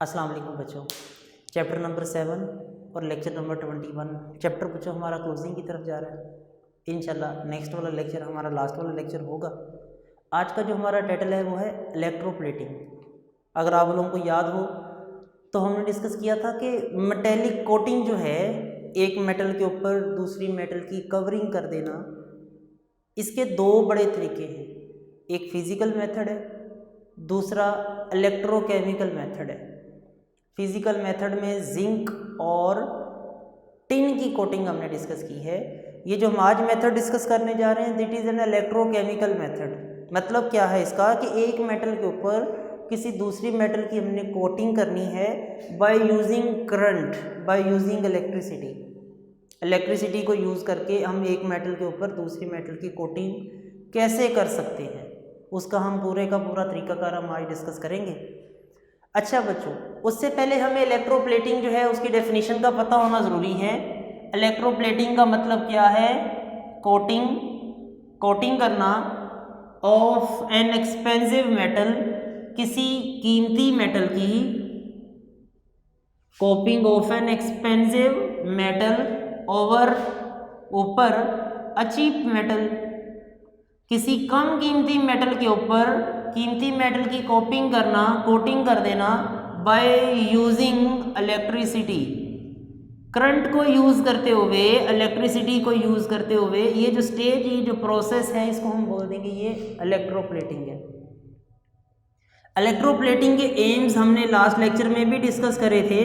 अस्सलाम वालेकुम बच्चों। चैप्टर नंबर 7 और लेक्चर नंबर 21 चैप्टर बच्चों हमारा क्लोजिंग की तरफ जा रहा है। इंशाल्लाह नेक्स्ट वाला लेक्चर हमारा लास्ट वाला लेक्चर होगा। आज का जो हमारा टाइटल है वो है इलेक्ट्रोप्लेटिंग। अगर आप लोगों को याद हो तो हमने डिस्कस किया था कि मेटेलिक कोटिंग जो है एक मेटल के ऊपर दूसरी मेटल की कवरिंग कर देना, इसके दो बड़े तरीके हैं। एक फिज़िकल मेथड है, दूसरा इलेक्ट्रोकेमिकल मेथड है। फिज़िकल मेथड में जिंक और टिन की कोटिंग हमने डिस्कस की है। ये जो हम आज मेथड डिस्कस करने जा रहे हैं this is an electrochemical method. मतलब क्या है इसका कि एक मेटल के ऊपर किसी दूसरी मेटल की हमने कोटिंग करनी है by using current, by using electricity. Electricity को यूज़ करके हम एक मेटल के ऊपर दूसरी मेटल की कोटिंग कैसे कर सकते हैं, उसका हम पूरे का पूरा तरीकाकार हम आज डिस्कस करेंगे। अच्छा बच्चों, उससे पहले हमें इलेक्ट्रोप्लेटिंग जो है उसकी डेफिनेशन का पता होना ज़रूरी है। इलेक्ट्रोप्लेटिंग का मतलब क्या है? कोटिंग करना ऑफ एन एक्सपेंसिव मेटल, किसी कीमती मेटल की coping of an expensive metal over ऊपर अ चीप मेटल, किसी कम कीमती मेटल के ऊपर कीमती मेटल की कोटिंग कर देना बाय यूजिंग इलेक्ट्रिसिटी। करंट को यूज़ करते हुए, इलेक्ट्रिसिटी को यूज़ करते हुए ये जो स्टेज, ये जो प्रोसेस है इसको हम बोल देंगे ये इलेक्ट्रोप्लेटिंग है। इलेक्ट्रोप्लेटिंग के एम्स हमने लास्ट लेक्चर में भी डिस्कस करे थे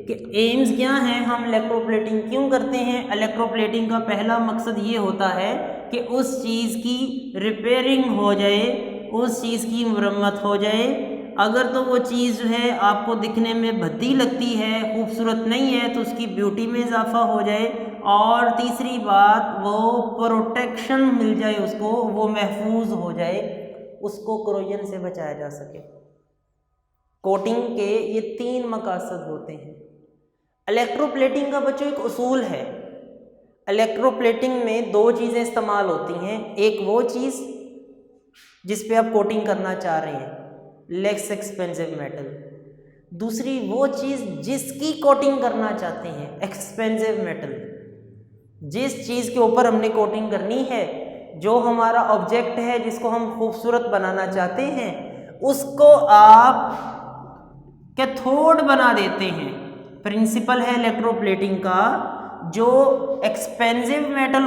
कि एम्स क्या हैं, हम इलेक्ट्रोप्लेटिंग क्यों करते हैं। इलेक्ट्रोप्लेटिंग का पहला मकसद ये होता है कि उस चीज़ की रिपेयरिंग हो जाए, उस चीज़ की मरम्मत हो जाए। अगर तो वो चीज़ जो है आपको दिखने में भद्दी लगती है, खूबसूरत नहीं है, तो उसकी ब्यूटी में इजाफा हो जाए। और तीसरी बात, वो प्रोटेक्शन मिल जाए, उसको वो महफूज हो जाए, उसको करोजन से बचाया जा सके। कोटिंग के ये 3 मकासद होते हैं। इलेक्ट्रोप्लेटिंग का बच्चों एक उसूल है। इलेक्ट्रोप्लेटिंग में 2 चीज़ें इस्तेमाल होती हैं। एक वो चीज़ जिस पे आप कोटिंग करना चाह रहे हैं, लेस एक्सपेंसिव मेटल। दूसरी वो चीज़ जिसकी कोटिंग करना चाहते हैं, एक्सपेंसिव मेटल। जिस चीज़ के ऊपर हमने कोटिंग करनी है, जो हमारा ऑब्जेक्ट है जिसको हम खूबसूरत बनाना चाहते हैं, उसको आप कैथोड बना देते हैं। प्रिंसिपल है इलेक्ट्रोप्लेटिंग का, जो एक्सपेंसिव मेटल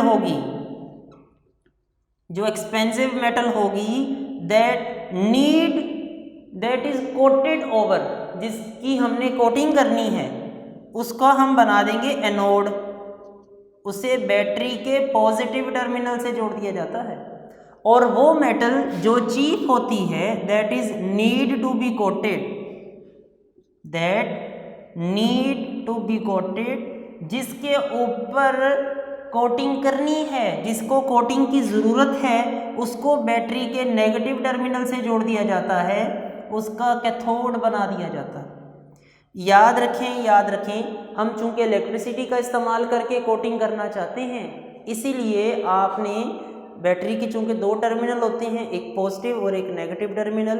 होगी दैट इज कोटेड ओवर, जिसकी हमने कोटिंग करनी है उसका हम बना देंगे एनोड। उसे बैटरी के पॉजिटिव टर्मिनल से जोड़ दिया जाता है। और वो मेटल जो चीप होती है that need to be coated, जिसके ऊपर कोटिंग करनी है, जिसको कोटिंग की ज़रूरत है, उसको बैटरी के नेगेटिव टर्मिनल से जोड़ दिया जाता है, उसका कैथोड बना दिया जाता है। याद रखें, हम चूंकि इलेक्ट्रिसिटी का इस्तेमाल करके कोटिंग करना चाहते हैं, इसीलिए आपने बैटरी के चूंकि 2 टर्मिनल होते हैं, एक पॉजिटिव और एक नेगेटिव टर्मिनल।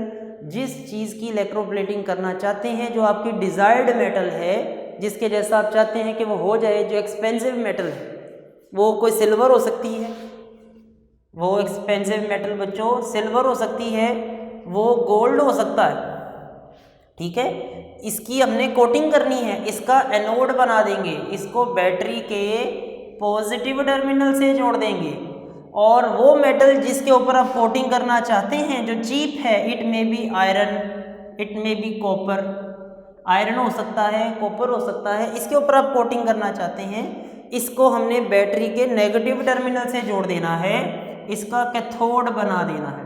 जिस चीज़ की इलेक्ट्रोप्लेटिंग करना चाहते हैं, जो आपकी डिज़ायर्ड मेटल है, जिसके जैसा आप चाहते हैं कि वो हो जाए, जो एक्सपेंसिव मेटल है, वो कोई सिल्वर हो सकती है, वो एक्सपेंसिव मेटल बच्चों सिल्वर हो सकती है, वो गोल्ड हो सकता है, ठीक है। इसकी हमने कोटिंग करनी है, इसका एनोड बना देंगे, इसको बैटरी के पॉजिटिव टर्मिनल से जोड़ देंगे। और वो मेटल जिसके ऊपर आप कोटिंग करना चाहते हैं, जो चीप है, इट में बी आयरन, इट में बी कॉपर, आयरन हो सकता है, कॉपर हो सकता है, इसके ऊपर आप कोटिंग करना चाहते हैं, इसको हमने बैटरी के नेगेटिव टर्मिनल से जोड़ देना है, इसका कैथोड बना देना है,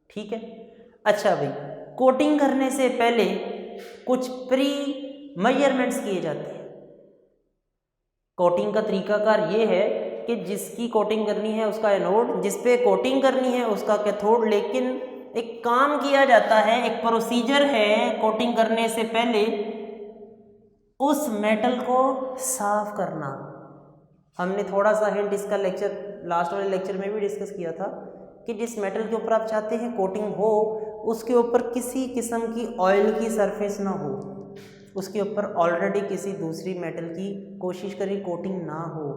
ठीक है। अच्छा भाई, कोटिंग करने से पहले कुछ प्री मेजरमेंट्स किए जाते हैं। कोटिंग का तरीकाकार ये है कि जिसकी कोटिंग करनी है उसका एनोड, जिस पे कोटिंग करनी है उसका कैथोड। लेकिन एक काम किया जाता है, एक प्रोसीजर है कोटिंग करने से पहले, उस मेटल को साफ करना। हमने थोड़ा सा हिंट इसका लास्ट वाले लेक्चर में भी डिस्कस किया था कि जिस मेटल के ऊपर आप चाहते हैं कोटिंग हो, उसके ऊपर किसी किस्म की ऑयल की सरफेस ना हो, उसके ऊपर ऑलरेडी किसी दूसरी मेटल की कोशिश करें कोटिंग ना हो,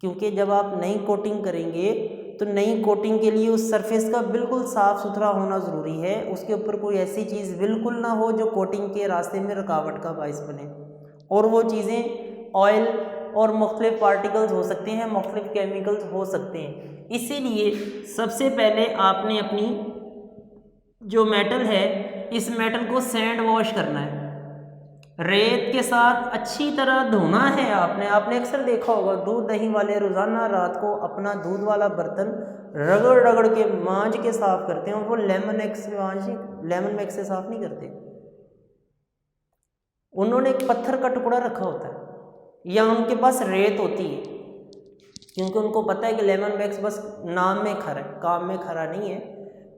क्योंकि जब आप नई कोटिंग करेंगे तो नई कोटिंग के लिए उस सरफेस का बिल्कुल साफ़ सुथरा होना ज़रूरी है। उसके ऊपर कोई ऐसी चीज़ बिल्कुल ना हो जो कोटिंग के रास्ते में रुकावट का बाइस बने, और वो चीज़ें ऑयल और मुख्तलिफ पार्टिकल्स हो सकते हैं, मुख्तलिफ केमिकल्स हो सकते हैं। इसीलिए सबसे पहले आपने अपनी जो मेटल है इस मेटल को सैंड वॉश करना है, रेत के साथ अच्छी तरह धोना है। आपने अक्सर देखा होगा दूध दही वाले रोज़ाना रात को अपना दूध वाला बर्तन रगड़ रगड़ के मांज के साफ़ करते हैं, और वो लेमन मैक्स से साफ़ नहीं करते। उन्होंने एक पत्थर का टुकड़ा रखा होता है या उनके पास रेत होती है, क्योंकि उनको पता है कि लेमन मैक्स बस नाम में खरा है, काम में खरा नहीं है।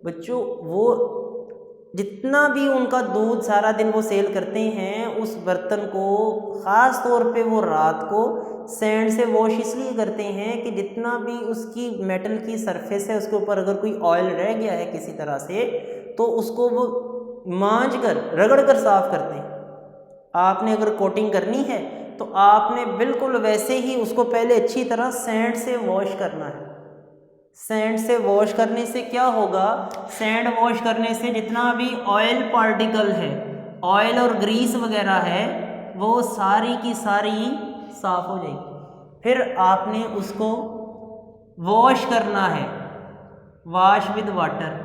बच्चों, वो जितना भी उनका दूध सारा दिन वो सेल करते हैं, उस बर्तन को ख़ास तौर पे वो रात को सैंड से वॉश इसलिए करते हैं कि जितना भी उसकी मेटल की सरफेस है उसके ऊपर अगर कोई ऑयल रह गया है किसी तरह से, तो उसको वो मांज कर रगड़ कर साफ़ करते हैं। आपने अगर कोटिंग करनी है तो आपने बिल्कुल वैसे ही उसको पहले अच्छी तरह सैंड से वॉश करना है। सैंड से वॉश करने से क्या होगा, सैंड वॉश करने से जितना भी ऑयल पार्टिकल है, ऑयल और ग्रीस वगैरह है, वो सारी की सारी साफ़ हो जाएगी। फिर आपने उसको वॉश करना है, वॉश विद वाटर,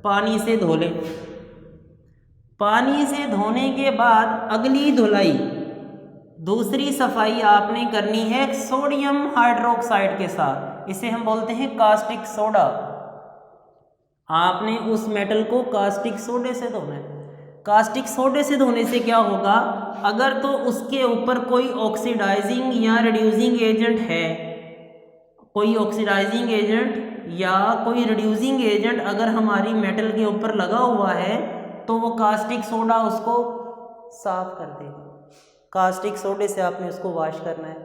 पानी से धो लें। पानी से धोने के बाद अगली धुलाई, दूसरी सफाई आपने करनी है सोडियम हाइड्रोक्साइड के साथ, इसे हम बोलते हैं कास्टिक सोडा। आपने उस मेटल को कास्टिक सोडे से धोना है। कास्टिक सोडे से धोने से क्या होगा, अगर तो उसके ऊपर कोई ऑक्सीडाइजिंग या रिड्यूसिंग एजेंट है, कोई ऑक्सीडाइजिंग एजेंट या कोई रिड्यूसिंग एजेंट अगर हमारी मेटल के ऊपर लगा हुआ है तो वो कास्टिक सोडा उसको साफ कर देगा। कास्टिक सोडे से आपने उसको वॉश करना है,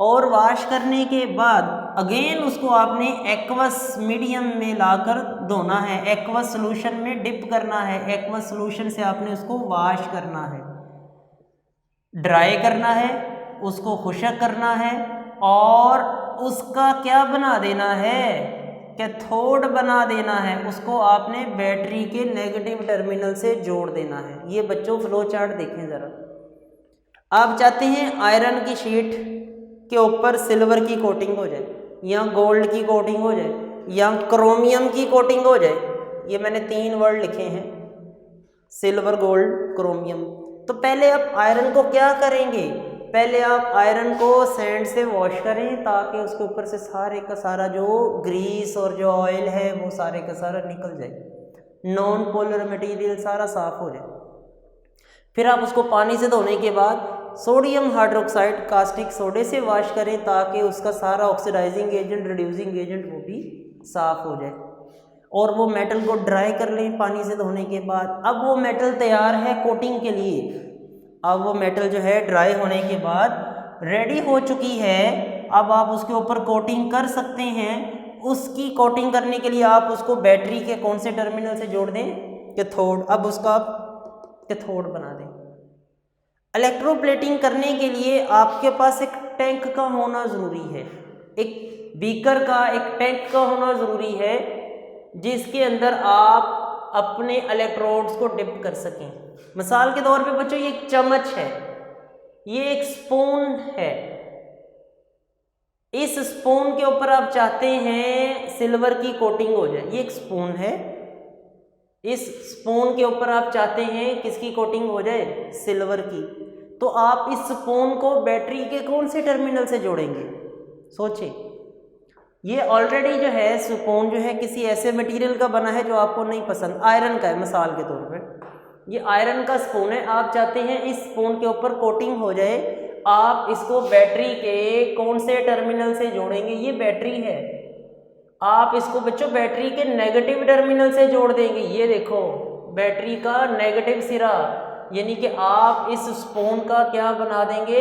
और वॉश करने के बाद अगेन उसको आपने एक्वस मीडियम में लाकर धोना है, एक्वस सॉल्यूशन में डिप करना है। एक्वस सॉल्यूशन से आपने उसको वॉश करना है, ड्राई करना है, उसको खुशक करना है, और उसका क्या बना देना है, कैथोड बना देना है। उसको आपने बैटरी के नेगेटिव टर्मिनल से जोड़ देना है। ये बच्चों फ्लो चार्ट देखें ज़रा। आप चाहते हैं आयरन की शीट के ऊपर सिल्वर की कोटिंग हो जाए, या गोल्ड की कोटिंग हो जाए, या क्रोमियम की कोटिंग हो जाए। ये मैंने 3 वर्ड लिखे हैं, सिल्वर, गोल्ड, क्रोमियम। तो पहले आप आयरन को क्या करेंगे, पहले आप आयरन को सैंड से वॉश करें ताकि उसके ऊपर से सारे का सारा जो ग्रीस और जो ऑयल है वो सारे का सारा निकल जाए, नॉन पोलर मटेरियल सारा साफ हो जाए। फिर आप उसको पानी से धोने के बाद सोडियम हाइड्रोक्साइड कास्टिक सोडे से वॉश करें ताकि उसका सारा ऑक्सीडाइजिंग एजेंट, रिड्यूसिंग एजेंट वो भी साफ हो जाए, और वो मेटल को ड्राई कर लें पानी से धोने के बाद। अब वो मेटल तैयार है कोटिंग के लिए। अब वो मेटल जो है ड्राई होने के बाद रेडी हो चुकी है। अब आप उसके ऊपर कोटिंग कर सकते हैं। उसकी कोटिंग करने के लिए आप उसको बैटरी के कौन से टर्मिनल से जोड़ दें, कैथोड। अब उसका आप कैथोड बना दें। इलेक्ट्रोप्लेटिंग करने के लिए आपके पास एक टैंक का होना ज़रूरी है, एक बीकर का, एक टैंक का होना ज़रूरी है, जिसके अंदर आप अपने इलेक्ट्रोड्स को डिप कर सकें। मिसाल के तौर पे बच्चों ये एक चम्मच है, ये एक स्पून है। इस स्पून के ऊपर आप चाहते हैं सिल्वर की कोटिंग हो जाए। ये एक स्पून है, इस स्पून के ऊपर आप चाहते हैं किसकी कोटिंग हो जाए, सिल्वर की। तो आप इस स्पून को बैटरी के कौन से टर्मिनल से जोड़ेंगे, सोचें। ये ऑलरेडी जो है स्पून जो है किसी ऐसे मटेरियल का बना है जो आपको नहीं पसंद, आयरन का है मिसाल के तौर पे। ये आयरन का स्पून है, आप चाहते हैं इस स्पून के ऊपर कोटिंग हो जाए। आप इसको बैटरी के कौन से टर्मिनल से जोड़ेंगे, ये बैटरी है, आप इसको बच्चों बैटरी के नेगेटिव टर्मिनल से जोड़ देंगे। ये देखो बैटरी का नेगेटिव सिरा, यानी कि आप इस स्पून का क्या बना देंगे,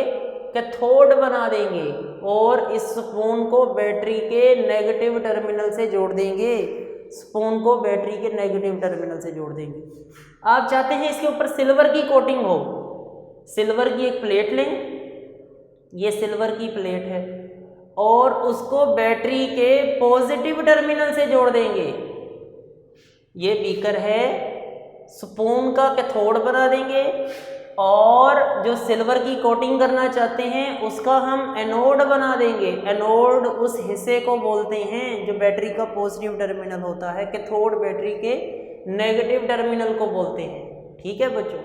कैथोड बना देंगे, और इस स्पून को बैटरी के नेगेटिव टर्मिनल से जोड़ देंगे। स्पून को बैटरी के नेगेटिव टर्मिनल से जोड़ देंगे। आप चाहते हैं इसके ऊपर सिल्वर की कोटिंग हो, सिल्वर की एक प्लेट लें, ये सिल्वर की प्लेट है, और उसको बैटरी के पॉजिटिव टर्मिनल से जोड़ देंगे। ये बीकर है, स्पून का कैथोड बना देंगे, और जो सिल्वर की कोटिंग करना चाहते हैं उसका हम एनोड बना देंगे। एनोड उस हिस्से को बोलते हैं जो बैटरी का पॉजिटिव टर्मिनल होता है, कैथोड बैटरी के नेगेटिव टर्मिनल को बोलते हैं। ठीक है बच्चों।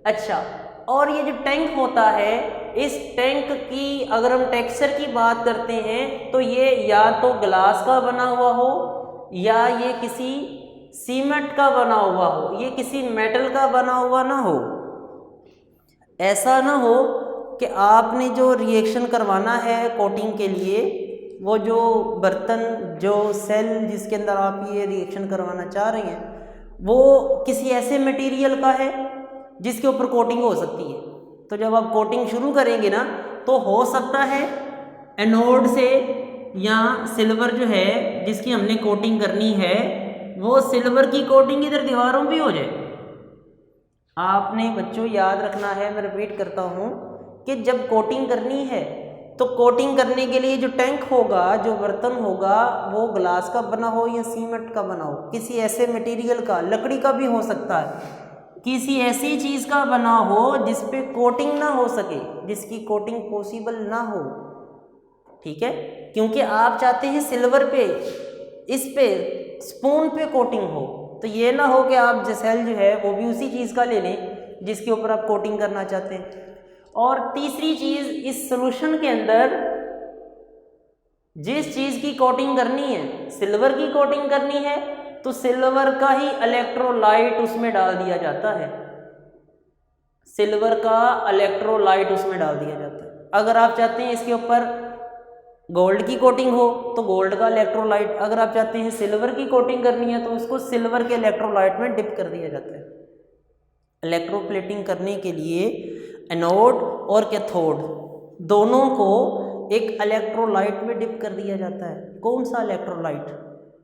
अच्छा, और ये जो टैंक होता है, इस टैंक की अगर हम टेक्सचर की बात करते हैं तो ये या तो ग्लास का बना हुआ हो या ये किसी सीमेंट का बना हुआ हो, ये किसी मेटल का बना हुआ ना हो। ऐसा ना हो कि आपने जो रिएक्शन करवाना है कोटिंग के लिए, वो जो बर्तन, जो सेल जिसके अंदर आप ये रिएक्शन करवाना चाह रहे हैं, वो किसी ऐसे मटेरियल का है जिसके ऊपर कोटिंग हो सकती है। तो जब आप कोटिंग शुरू करेंगे ना, तो हो सकता है एनोड से या सिल्वर जो है जिसकी हमने कोटिंग करनी है, वो सिल्वर की कोटिंग इधर दीवारों भी हो जाए। आपने बच्चों याद रखना है, मैं रिपीट करता हूँ कि जब कोटिंग करनी है तो कोटिंग करने के लिए जो टैंक होगा, जो बर्तन होगा, वो ग्लास का बना हो या सीमेंट का बना हो, किसी ऐसे मटेरियल का, लकड़ी का भी हो सकता है, किसी ऐसी चीज़ का बना हो जिस पे कोटिंग ना हो सके, जिसकी कोटिंग पॉसिबल ना हो। ठीक है, क्योंकि आप चाहते हैं सिल्वर पे, इस पे स्पून पे कोटिंग हो, तो ये ना हो कि आप जेसेल जो है वो भी उसी चीज़ का ले लें जिसके ऊपर आप कोटिंग करना चाहते हैं। और तीसरी चीज़, इस सॉल्यूशन के अंदर जिस चीज़ की कोटिंग करनी है, सिल्वर की कोटिंग करनी है, तो सिल्वर का ही इलेक्ट्रोलाइट उसमें डाल दिया जाता है, सिल्वर का इलेक्ट्रोलाइट उसमें डाल दिया जाता है। अगर आप चाहते हैं इसके ऊपर गोल्ड की कोटिंग हो तो गोल्ड का इलेक्ट्रोलाइट, अगर आप चाहते हैं सिल्वर की कोटिंग करनी है तो उसको सिल्वर के इलेक्ट्रोलाइट में डिप कर दिया जाता है। इलेक्ट्रोप्लेटिंग करने के लिए एनोड और कैथोड दोनों को एक इलेक्ट्रोलाइट में डिप कर दिया जाता है। कौन सा इलेक्ट्रोलाइट?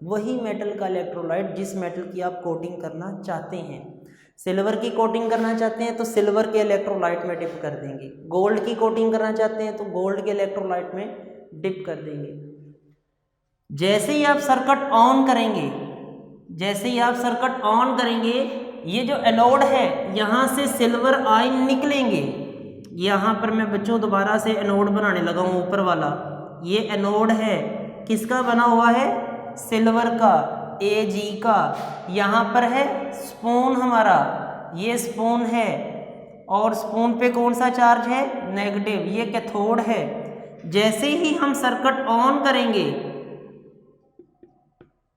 वही मेटल का इलेक्ट्रोलाइट जिस मेटल की आप कोटिंग करना चाहते हैं। सिल्वर की कोटिंग करना चाहते हैं तो सिल्वर के इलेक्ट्रोलाइट में डिप कर देंगे, गोल्ड की कोटिंग करना चाहते हैं तो गोल्ड के इलेक्ट्रोलाइट में डिप कर देंगे। जैसे ही आप सर्किट ऑन करेंगे, जैसे ही आप सर्किट ऑन करेंगे, ये जो एनोड है यहाँ से सिल्वर आयन निकलेंगे। यहाँ पर मैं बच्चों दोबारा से एनोड बनाने लगा हूँ, ऊपर वाला ये एनोड है, किसका बना हुआ है? सिल्वर का, Ag का। यहाँ पर है स्पून हमारा, ये स्पून है, और स्पून पे कौन सा चार्ज है? नेगेटिव, ये कैथोड है। जैसे ही हम सर्किट ऑन करेंगे,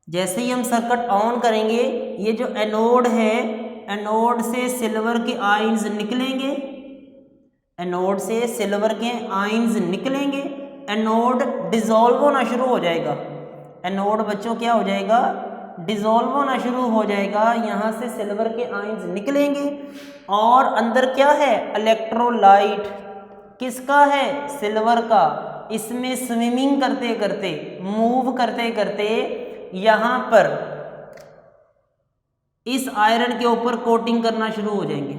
जैसे ही हम सर्किट ऑन करेंगे, ये जो एनोड है, एनोड से सिल्वर के आयंस निकलेंगे, एनोड से सिल्वर के आयंस निकलेंगे, एनोड डिसॉल्व होना शुरू हो जाएगा। एनोड बच्चों क्या हो जाएगा? डिसॉल्व होना शुरू हो जाएगा। यहाँ से सिल्वर के आयंस निकलेंगे और अंदर क्या है? इलेक्ट्रोलाइट। किसका है? सिल्वर का। इसमें स्विमिंग करते करते, मूव करते करते यहाँ पर इस आयरन के ऊपर कोटिंग करना शुरू हो जाएंगे।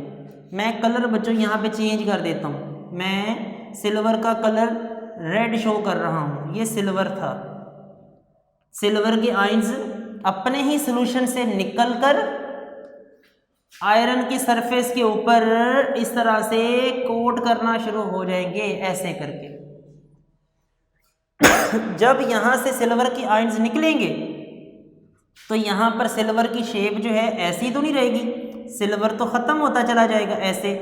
मैं कलर बच्चों यहाँ पे चेंज कर देता हूँ। मैं सिल्वर का कलर रेड शो कर रहा हूँ, ये सिल्वर था। सिल्वर के आयंस अपने ही सॉल्यूशन से निकलकर आयरन की सरफेस के ऊपर इस तरह से कोट करना शुरू हो जाएंगे, ऐसे करके। जब यहाँ से सिल्वर के आयंस निकलेंगे तो यहाँ पर सिल्वर की शेप जो है ऐसी तो नहीं रहेगी, सिल्वर तो ख़त्म होता चला जाएगा। ऐसे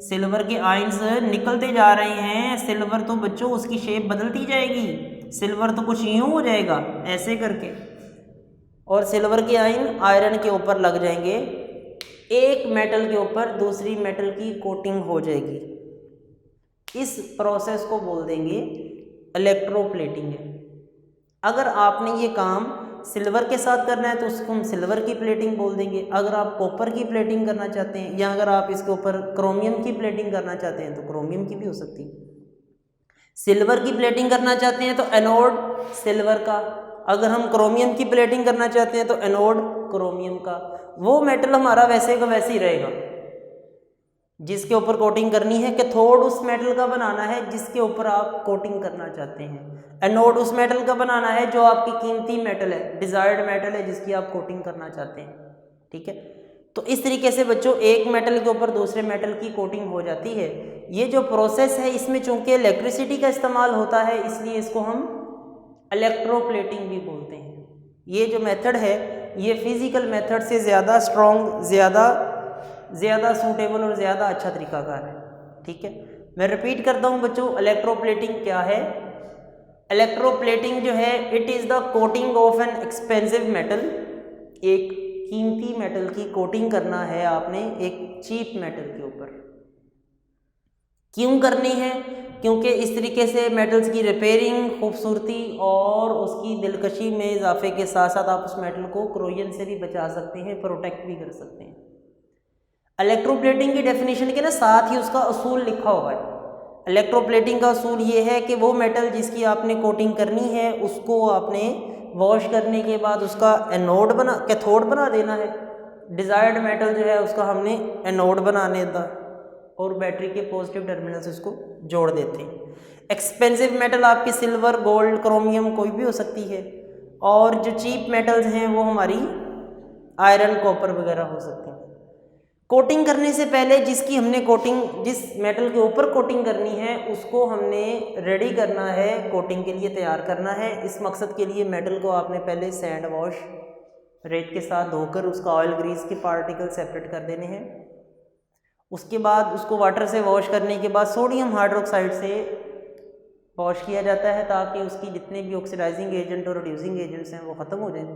सिल्वर के आयंस निकलते जा रहे हैं, सिल्वर तो बच्चों उसकी शेप बदलती जाएगी, सिल्वर तो कुछ यूँ हो जाएगा ऐसे करके, और सिल्वर के आयन आयरन के ऊपर लग जाएंगे, एक मेटल के ऊपर दूसरी मेटल की कोटिंग हो जाएगी। इस प्रोसेस को बोल देंगे इलेक्ट्रोप्लेटिंग है। अगर आपने ये काम सिल्वर के साथ करना है तो उसको हम सिल्वर की प्लेटिंग बोल देंगे। अगर आप कॉपर की प्लेटिंग करना चाहते हैं या अगर आप इसके ऊपर क्रोमियम की प्लेटिंग करना चाहते हैं तो क्रोमियम की भी हो सकती है। सिल्वर की प्लेटिंग करना चाहते हैं तो एनोड सिल्वर का, अगर हम क्रोमियम की प्लेटिंग करना चाहते हैं तो एनोड क्रोमियम का, वो मेटल हमारा वैसे का वैसे ही रहेगा जिसके ऊपर कोटिंग करनी है। कैथोड उस मेटल का बनाना है जिसके ऊपर आप कोटिंग करना चाहते हैं। एनोड उस मेटल का बनाना है जो आपकी कीमती मेटल है, डिजायर्ड मेटल है जिसकी आप कोटिंग करना चाहते हैं। ठीक है, तो इस तरीके से बच्चों एक मेटल के ऊपर दूसरे मेटल की कोटिंग हो जाती है। ये जो प्रोसेस है इसमें चूंकि इलेक्ट्रिसिटी का इस्तेमाल होता है इसलिए इसको हम इलेक्ट्रोप्लेटिंग भी बोलते हैं। ये जो मेथड है ये फिजिकल मेथड से ज़्यादा स्ट्रॉन्ग, ज़्यादा सूटेबल और ज़्यादा अच्छा तरीकाकार है। ठीक है, मैं रिपीट करता हूँ बच्चों, इलेक्ट्रोप्लेटिंग क्या है। इलेक्ट्रोप्लेटिंग जो है it is the coating of an expensive metal, एक कीमती मेटल की कोटिंग करना है आपने एक चीप मेटल के ऊपर। क्यों करनी है? क्योंकि इस तरीके से मेटल्स की रिपेयरिंग, खूबसूरती और उसकी दिलकशी में इजाफे के साथ साथ आप उस मेटल को क्रोजन से भी बचा सकते हैं, प्रोटेक्ट भी कर सकते हैं। इलेक्ट्रोप्लेटिंग की डेफिनेशन के ना साथ ही उसका असूल लिखा हुआ है। इलेक्ट्रोप्लेटिंग का असूल ये है कि वो मेटल जिसकी आपने कोटिंग करनी है उसको आपने वॉश करने के बाद उसका कैथोड बना देना है। डिज़ायर्ड मेटल जो है उसका हमने एनोड बनाने था और बैटरी के पॉजिटिव टर्मिनल से उसको जोड़ देते हैं। एक्सपेंसिव मेटल आपकी सिल्वर, गोल्ड, क्रोमियम कोई भी हो सकती है, और जो चीप मेटल्स हैं वो हमारी आयरन, कॉपर वगैरह हो सकते हैं। कोटिंग करने से पहले जिसकी हमने कोटिंग, जिस मेटल के ऊपर कोटिंग करनी है उसको हमने रेडी करना है, कोटिंग के लिए तैयार करना है। इस मकसद के लिए मेटल को आपने पहले सैंड वॉश, रेत के साथ धोकर उसका ऑयल ग्रीस के पार्टिकल सेपरेट कर देने हैं। उसके बाद उसको वाटर से वॉश करने के बाद सोडियम हाइड्रोक्साइड से वॉश किया जाता है ताकि उसकी जितने भी ऑक्सीडाइजिंग एजेंट और रिड्यूसिंग एजेंट्स हैं वो ख़त्म हो जाएं।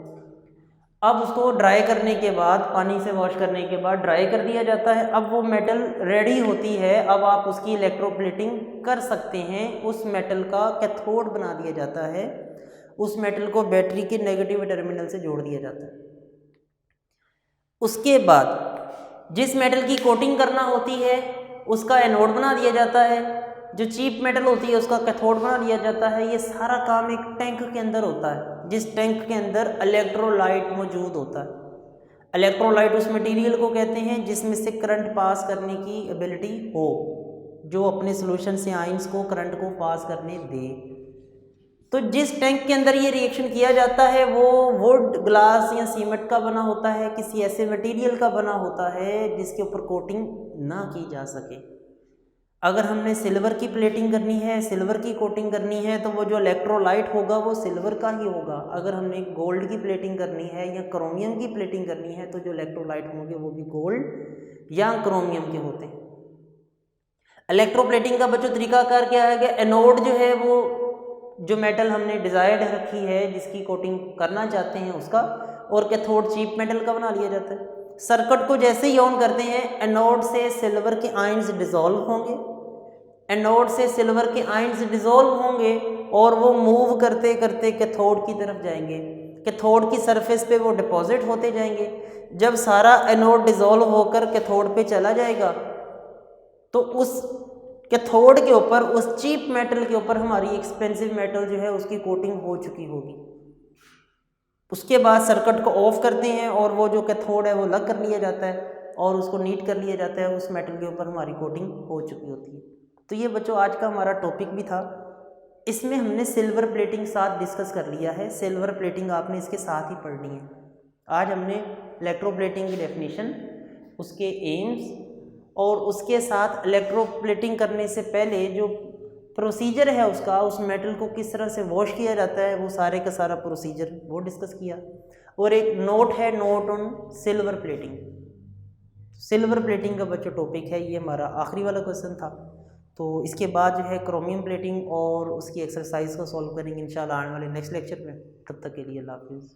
अब उसको ड्राई करने के बाद, पानी से वॉश करने के बाद ड्राई कर दिया जाता है। अब वो मेटल रेडी होती है, अब आप उसकी इलेक्ट्रोप्लेटिंग कर सकते हैं। उस मेटल का कैथोड बना दिया जाता है, उस मेटल को बैटरी के नेगेटिव टर्मिनल से जोड़ दिया जाता है। उसके बाद जिस मेटल की कोटिंग करना होती है उसका एनोड बना दिया जाता है, जो चीप मेटल होती है उसका कैथोड बना दिया जाता है। ये सारा काम एक टैंक के अंदर होता है जिस टैंक के अंदर इलेक्ट्रोलाइट मौजूद होता है। इलेक्ट्रोलाइट उस मटेरियल को कहते हैं जिसमें से करंट पास करने की एबिलिटी हो, जो अपने सॉल्यूशन से आयंस को, करंट को पास करने दे। तो जिस टैंक के अंदर ये रिएक्शन किया जाता है वो वुड, ग्लास या सीमेंट का बना होता है, किसी ऐसे मटेरियल का बना होता है जिसके ऊपर कोटिंग ना की जा सके। अगर हमने सिल्वर की प्लेटिंग करनी है, सिल्वर की कोटिंग करनी है तो वो जो इलेक्ट्रोलाइट होगा वो सिल्वर का ही होगा। अगर हमने गोल्ड की प्लेटिंग करनी है या क्रोमियम की प्लेटिंग करनी है तो जो इलेक्ट्रोलाइट होंगे वो भी गोल्ड या क्रोमियम के होते हैं। इलेक्ट्रोप्लेटिंग का बच्चों तरीकाकार क्या है कि एनोड जो है वो जो मेटल हमने डिजायर्ड रखी है जिसकी कोटिंग करना चाहते हैं उसका, और कैथोड चीप मेटल का बना लिया जाता है। सर्किट को जैसे ही ऑन करते हैं एनोड से सिल्वर के आयंस डिसॉल्व होंगे, एनोड से सिल्वर के आयंस डिसॉल्व होंगे और वो मूव करते करते कैथोड की तरफ जाएंगे। कैथोड की सरफेस पे वो डिपॉजिट होते जाएंगे। जब सारा एनोड डिसॉल्व होकर कैथोड पे चला जाएगा तो उस कैथोड के ऊपर, उस चीप मेटल के ऊपर हमारी एक्सपेंसिव मेटल जो है उसकी कोटिंग हो चुकी होगी। उसके बाद सर्किट को ऑफ करते हैं और वो जो कैथोड है वो अलग कर लिया जाता है और उसको नीट कर लिया जाता है। उस मेटल के ऊपर हमारी कोटिंग हो चुकी होती है। तो ये बच्चों आज का हमारा टॉपिक भी था। इसमें हमने सिल्वर प्लेटिंग साथ डिस्कस कर लिया है। सिल्वर प्लेटिंग आपने इसके साथ ही पढ़नी है। आज हमने इलेक्ट्रोप्लेटिंग की डेफिनेशन, उसके एम्स और उसके साथ इलेक्ट्रोप्लेटिंग करने से पहले जो प्रोसीजर है उसका, उस मेटल को किस तरह से वॉश किया जाता है, वो सारे का सारा प्रोसीजर वो डिस्कस किया। और एक नोट है, note on silver plating. Silver plating का बच्चों टॉपिक है, ये हमारा आखिरी वाला क्वेश्चन था। तो इसके बाद जो है क्रोमियम प्लेटिंग और उसकी एक्सरसाइज को सॉल्व करेंगे इंशाल्लाह आने वाले नेक्स्ट लेक्चर में। तब तक के लिए अल्लाह हाफिज़।